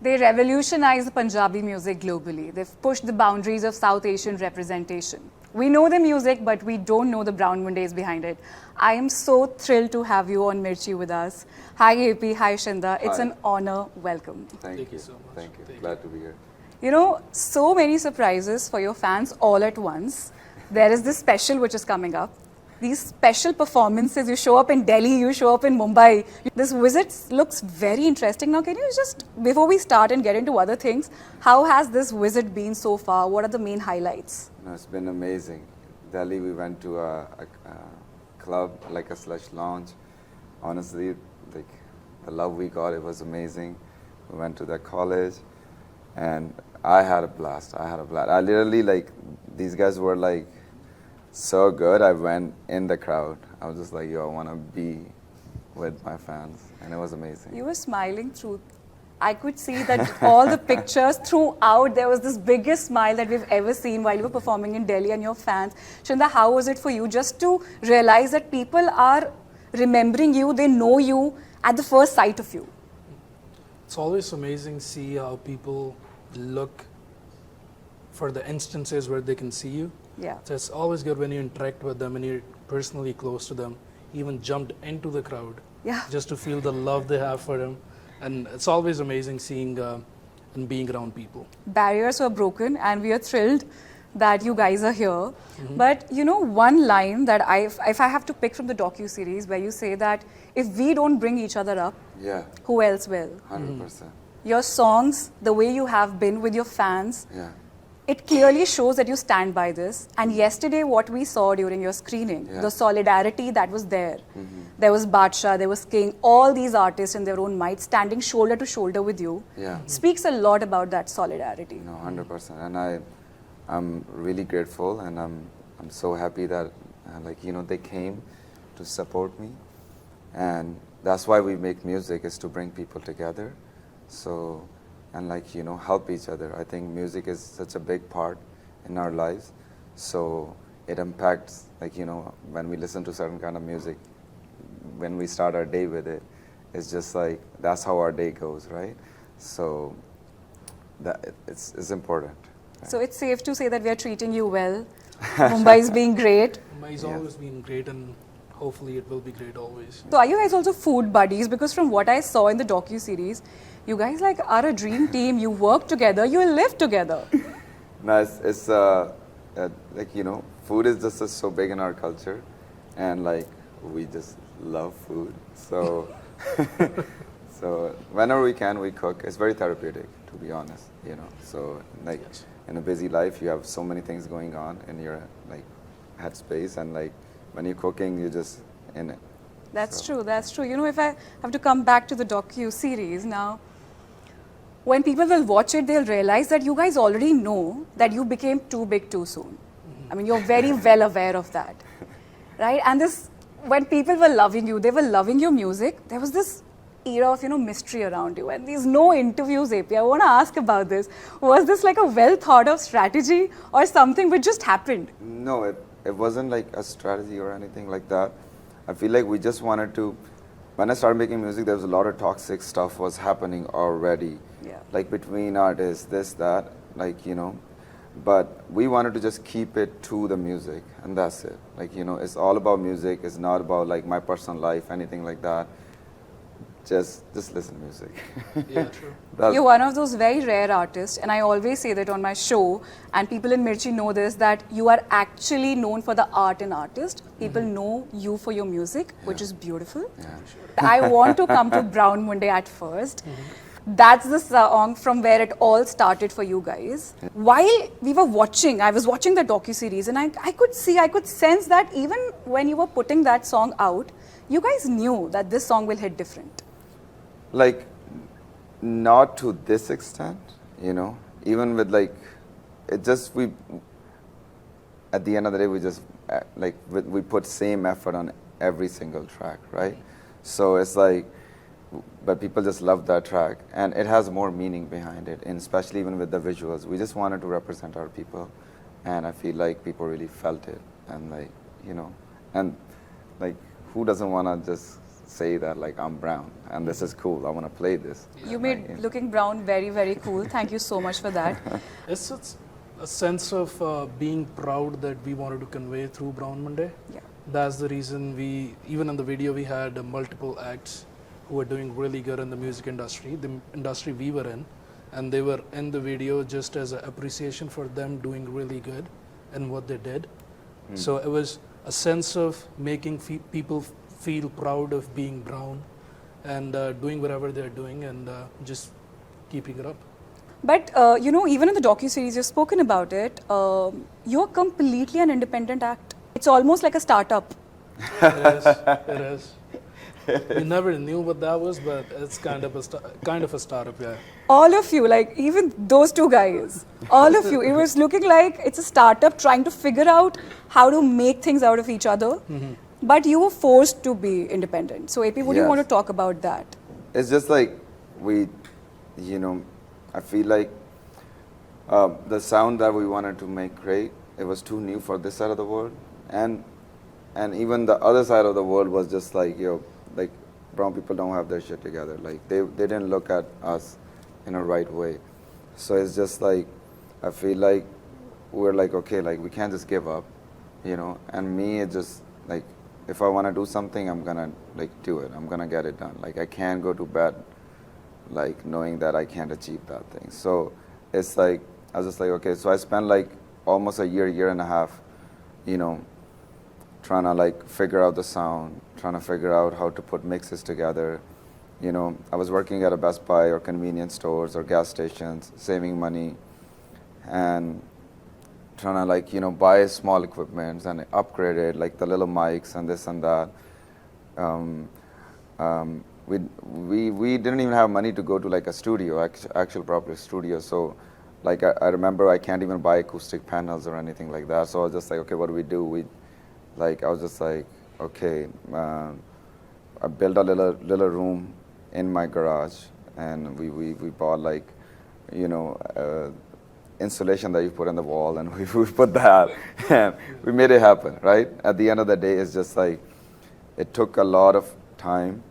They revolutionized the Punjabi music globally. They've pushed the boundaries of South Asian representation. We know the music, but we don't know the brown Mundes behind it. I am so thrilled to have you on Mirchi with us. Hi AP, hi Shinda. It's an honor. Welcome. Thank you so much. Thank you. Glad to be here. You know, so many surprises for your fans all at once. There is this special which is coming up. These special performances, you show up in Delhi, you show up in Mumbai. This visit looks very interesting. Now, can you just, before we start and get into other things, how has this visit been so far? What are the main highlights? No, it's been amazing. Delhi, we went to a club, like a slush lounge. Honestly, like the love we got, it was amazing. We went to the college, and I had a blast. I literally, like, these guys were like so good. I went in the crowd. I was just like, yo, I want to be with my fans, and it was amazing. You were smiling through. I could see that all the pictures throughout, there was this biggest smile that we've ever seen while you were performing in Delhi and your fans. Shinda, how was it for you just to realize that people are remembering you, they know you at the first sight of you? It's always amazing to see how people look for the instances where they can see you. Yeah. So it's always good when you interact with them and you're personally close to them, even jumped into the crowd, Yeah. just to feel the love they have for them. And it's always amazing seeing and being around people. Barriers were broken, and we are thrilled that you guys are here. But you know, one line that if I have to pick from the docu-series where you say that if we don't bring each other up, Yeah, who else will? 100%. Your songs, the way you have been with your fans, Yeah, it clearly shows that you stand by this. And yesterday, what we saw during your screening, Yeah. the solidarity that was there. There was Badshah, there was King, all these artists in their own might standing shoulder to shoulder with you. yeah. Speaks a lot about that solidarity. No, 100%. And I'm really grateful, and I'm so happy that they came to support me, and that's why we make music, is to bring people together. So, and help each other. I think music is such a big part in our lives. So it impacts, when we listen to certain kind of music, when we start our day with it, it's just like, that's how our day goes, right? So that it's important. Right? So it's safe to say that we are treating you well. Mumbai is being great. Mumbai's always been great, and hopefully it will be great always. So are you guys also food buddies? Because from what I saw in the docu-series, you guys are a dream team. You work together, you live together. No, it's food is just so big in our culture, and we just love food. So, so whenever we can, we cook. It's very therapeutic, to be honest. So Yes. in a busy life, you have so many things going on in your headspace, and when you're cooking, you're just in it. That's true, that's true. You know, if I have to come back to the docu-series now, when people will watch it, they'll realize that you guys already know that you became too big too soon. I mean, you're very well aware of that, right? And when people were loving you, they were loving your music, there was this era of, mystery around you. And these no interviews, AP, I want to ask about this. Was this like a well thought of strategy or something which just happened? No, it wasn't like a strategy or anything like that. I feel like we just wanted to, when I started making music, there was a lot of toxic stuff was happening already. Yeah. Between artists, this, that, but we wanted to just keep it to the music, and that's it. It's all about music. It's not about my personal life, anything like that. Just listen to music. Yeah, true. You're one of those very rare artists, and I always say that on my show, and people in Mirchi know this, that you are actually known for the art and artist. People know you for your music, which is beautiful. Yeah. I want to come to Brown Munde at first. That's the song from where it all started for you guys. While we were watching, I was watching the docu-series, and I could sense that even when you were putting that song out, you guys knew that this song will hit different. Not to this extent, even with it just, at the end of the day, we just, we put same effort on every single track, right? So it's but people just love that track, and it has more meaning behind it, and especially even with the visuals. We just wanted to represent our people, and I feel like people really felt it, and and who doesn't want to just say that like I'm brown and this is cool. I want to play this. You made looking brown very, very cool. Thank you so much for that. It's a sense of being proud that we wanted to convey through Brown Munde. Yeah. That's the reason even in the video, we had multiple acts who were doing really good in the music industry, the industry we were in, and they were in the video just as an appreciation for them doing really good in what they did. So it was a sense of making people feel proud of being brown and doing whatever they're doing and just keeping it up. But, even in the docu-series, you've spoken about it, you're completely an independent act. It's almost like a startup. It is. We never knew what that was, but it's kind of a startup, yeah. All of you, like even those two guys, all of you, it was looking like it's a startup trying to figure out how to make things out of each other. But you were forced to be independent. So AP, what do you want to talk about that? It's just like I feel like the sound that we wanted to make great, it was too new for this side of the world. And even the other side of the world was just like, like brown people don't have their shit together. Like they didn't look at us in a right way. So it's just like, I feel like we're like, okay, like we can't just give up, and me, it's just like, if I want to do something, I'm going to like do it. I'm going to get it done. Like I can't go to bed like knowing that I can't achieve that thing. So it's like, I was just like, okay, so I spent like almost a year and a half, trying to like figure out the sound, trying to figure out how to put mixes together. I was working at a Best Buy or convenience stores or gas stations, saving money and trying to like, buy small equipment and upgrade it, like the little mics and this and that. We didn't even have money to go to like a studio, actual proper studio. So like I remember I can't even buy acoustic panels or anything like that. So I was just like, okay, what do we do? I was just like, okay, I built a little room in my garage, and we bought like, insulation that you put on the wall, and we put that, and we made it happen, right? At the end of the day, it's just like, it took a lot of time,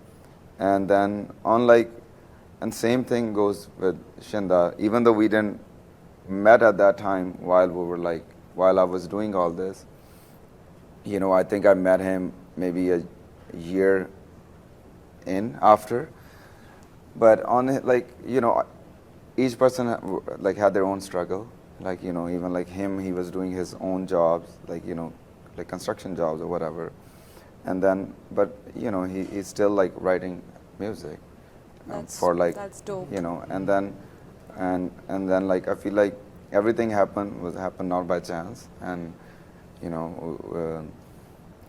and then and same thing goes with Shinda, even though we didn't met at that time while I was doing all this, I think I met him maybe a year in after, but on it, each person had their own struggle. Even like him, he was doing his own jobs, like construction jobs or whatever, and then but he's still like writing music That's dope. and then like I feel like everything happened not by chance, and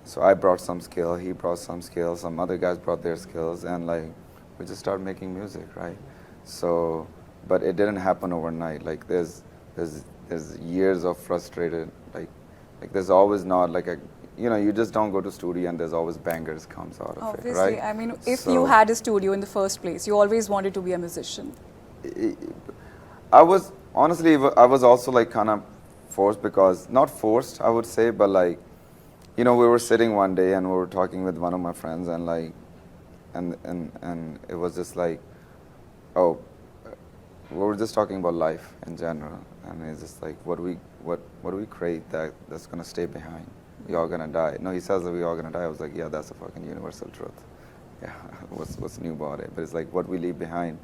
so I brought some skill, he brought some skill, some other guys brought their skills, and like we just started making music, right? So, but it didn't happen overnight. Like there's years of frustrated, like there's always not like a, you just don't go to studio and there's always bangers comes out of Obviously, it, right? I mean, if you had a studio in the first place, you always wanted to be a musician. I was also like kind of forced, because not forced I would say, but like we were sitting one day and we were talking with one of my friends, and like and it was just like, oh, we were just talking about life in general, and it's just like, what do we create that's gonna stay behind? We all gonna die. No, he says that we all gonna die. I was like, yeah, that's a fucking universal truth. Yeah, what's new about it? But it's like what we leave behind,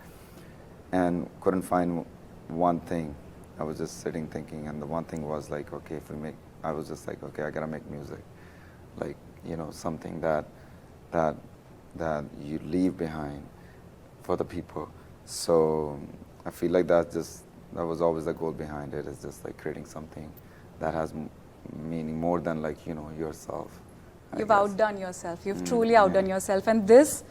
and couldn't find one thing. I was just sitting thinking, and the one thing was like, okay, I was just like, okay, I gotta make music, like something that you leave behind for the people. So I feel like that was always the goal behind it, is just like creating something that has meaning more than like yourself. You've outdone yourself. You've truly outdone yourself, and this,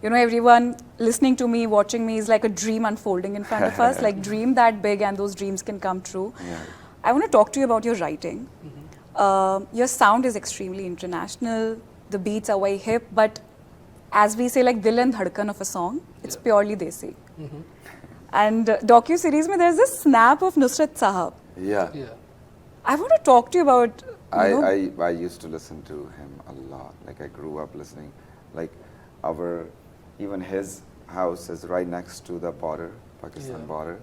everyone listening to me, watching me, is like a dream unfolding in front of us. Like dream that big, and those dreams can come true. Yeah. I want to talk to you about your writing. Your sound is extremely international. The beats are very hip, but as we say, like Dhillon Dhadkan of a song, it's purely Desi. And docu-series, there's this snap of Nusrat Sahab. Yeah. I want to talk to you about. I used to listen to him a lot. Like I grew up listening. Like our, even his house is right next to the border, Pakistan Yeah. border.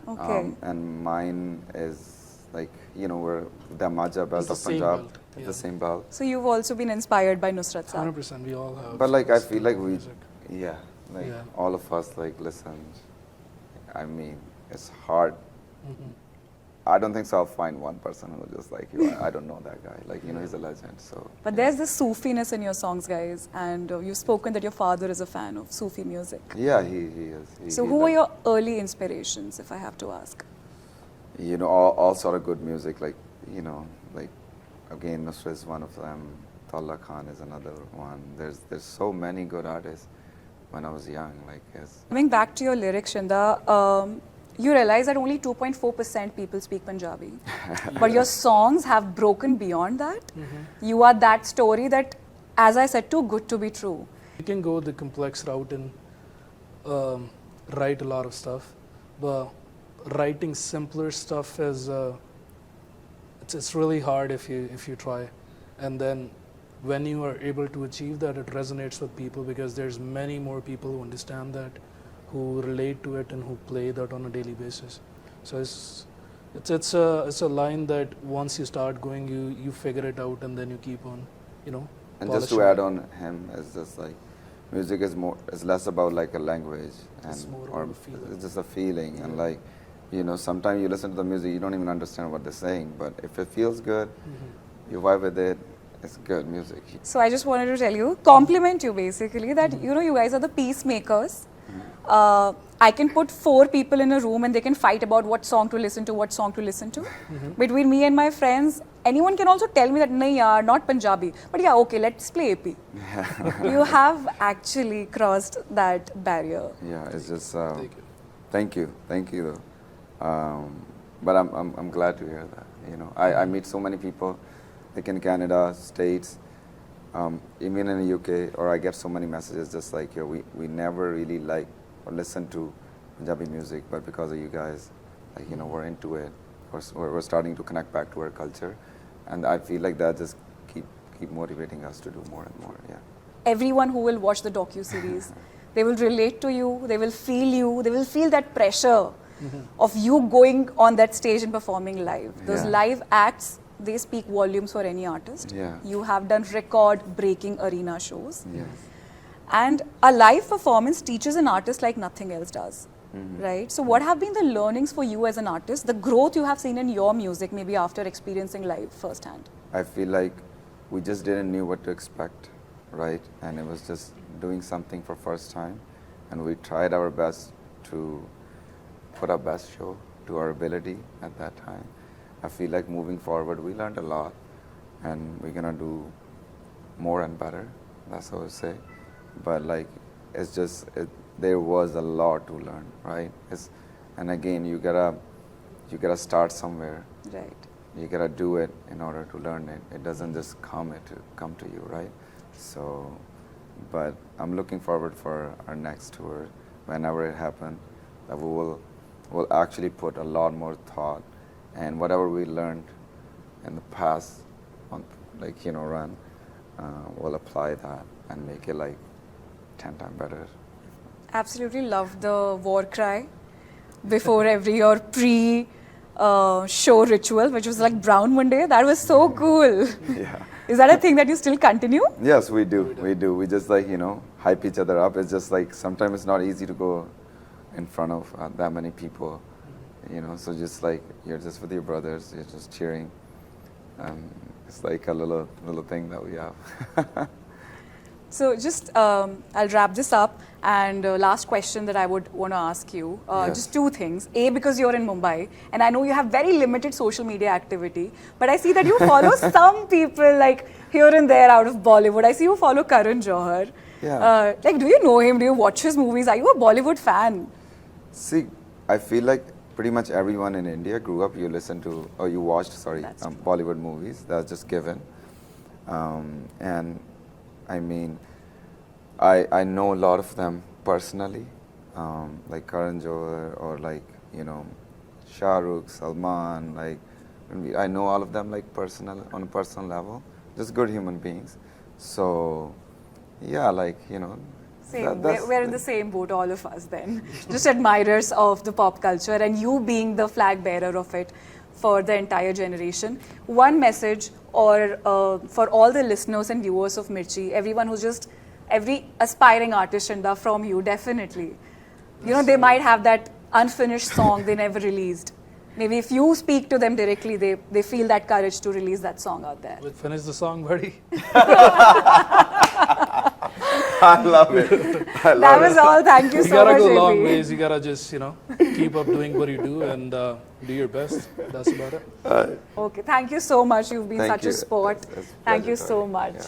Okay. And mine is like, we're the Maja belt the of same Punjab. belt, It's yeah. the same belt. So you've also been inspired by Nusrat Saab. 100%, we all have. But like, I this feel type like of we, music. yeah, like Yeah. all of us like listen. I mean, it's hard. Mhm. I don't think so. I'll find one person who just like you. I don't know that guy. Like, he's a legend. So. But there's this Sufiness in your songs, guys, and you've spoken that your father is a fan of Sufi music. Yeah, he is. So he who were loves- your early inspirations, if I have to ask? all sort of good music, like, like, again, Nusra is one of them. Talla Khan is another one. There's so many good artists when I was young, like, yes. Coming back to your lyrics, Shinda, you realize that only 2.4% people speak Punjabi. But your songs have broken beyond that. You are that story that, as I said, too good to be true. You can go the complex route and write a lot of stuff, but writing simpler stuff is it's really hard if you try, and then when you are able to achieve that, it resonates with people because there's many more people who understand that, who relate to it, and who play that on a daily basis. So it's a line that once you start going, you figure it out, and then you keep on, And just to polishing add it. on him, it's just like, music is less about like a language, It's and more or about a feeling. it's just a feeling, and Yeah. like, sometimes you listen to the music, you don't even understand what they're saying, but if it feels good, you vibe with it, it's good music. So I just wanted to tell you, compliment you basically, that you guys are the peacemakers. I can put 4 people in a room and they can fight about what song to listen to, Between me and my friends, anyone can also tell me that, nahi yaar, not Punjabi. But yeah, okay, let's play AP. You have actually crossed that barrier. Yeah, it's just, Thank you. thank you though. But I'm glad to hear that. I meet so many people, like in Canada, States, even in the UK, or I get so many messages just like, we never really like or listen to Punjabi music, but because of you guys, like, we're into it. We're starting to connect back to our culture, and I feel like that just keep motivating us to do more and more. Yeah. Everyone who will watch the docu-series, they will relate to you, they will feel that pressure of you going on that stage and performing live. Those Yeah. live acts, they speak volumes for any artist. Yeah. You have done record-breaking arena shows. Yes. And a live performance teaches an artist like nothing else does, right? So what have been the learnings for you as an artist, the growth you have seen in your music, maybe after experiencing live firsthand? I feel like we just didn't know what to expect, right? And it was just doing something for first time, and we tried our best to put our best show to our ability at that time. I feel like moving forward, we learned a lot, and we're gonna do more and better. That's what I would say. But like, it's just there was a lot to learn, right? And again, you gotta start somewhere. Right. You gotta do it in order to learn it. It doesn't just come to you, right? So, but I'm looking forward for our next tour, whenever it happens, that we'll actually put a lot more thought, and whatever we learned in the past, run, we'll apply that and make it like 10 times better. Absolutely love the war cry before every or pre-show ritual, which was like Brown Munde. That was so cool. Yeah. Is that a thing that you still continue? Yes, we do. We do. We just like, hype each other up. It's just like sometimes it's not easy to go in front of that many people, so just like you're just with your brothers, you're just cheering. It's like a little thing that we have. So just, I'll wrap this up. And last question that I would want to ask you, Yes. just 2 things. A, because you're in Mumbai, and I know you have very limited social media activity, but I see that you follow some people like here and there out of Bollywood. I see you follow Karan Johar. Yeah. Do you know him? Do you watch his movies? Are you a Bollywood fan? See, I feel like pretty much everyone in India grew up, you watched, That's true. Bollywood movies. That's just given. And I mean, I know a lot of them personally, like Karan Johar or like, Shah Rukh, Salman, like, I know all of them like on a personal level, just good human beings. So, yeah, like, Same. That's- We're in the same boat, all of us then. Just admirers of the pop culture and you being the flag bearer of it for the entire generation. One message or for all the listeners and viewers of Mirchi, everyone who's just, every aspiring artist, Shinda, from you, definitely. You know, they might have that unfinished song they never released. Maybe if you speak to them directly, they feel that courage to release that song out there. We'll finish the song, buddy. I love it. I love That was all. Thank you You so gotta much, go long Evi. ways. You gotta just, keep up doing what you do and do your best. That's about it. Okay, thank you so much. You've been Thank such you. a sport. It's a Thank you pleasure so talking. much. Yeah.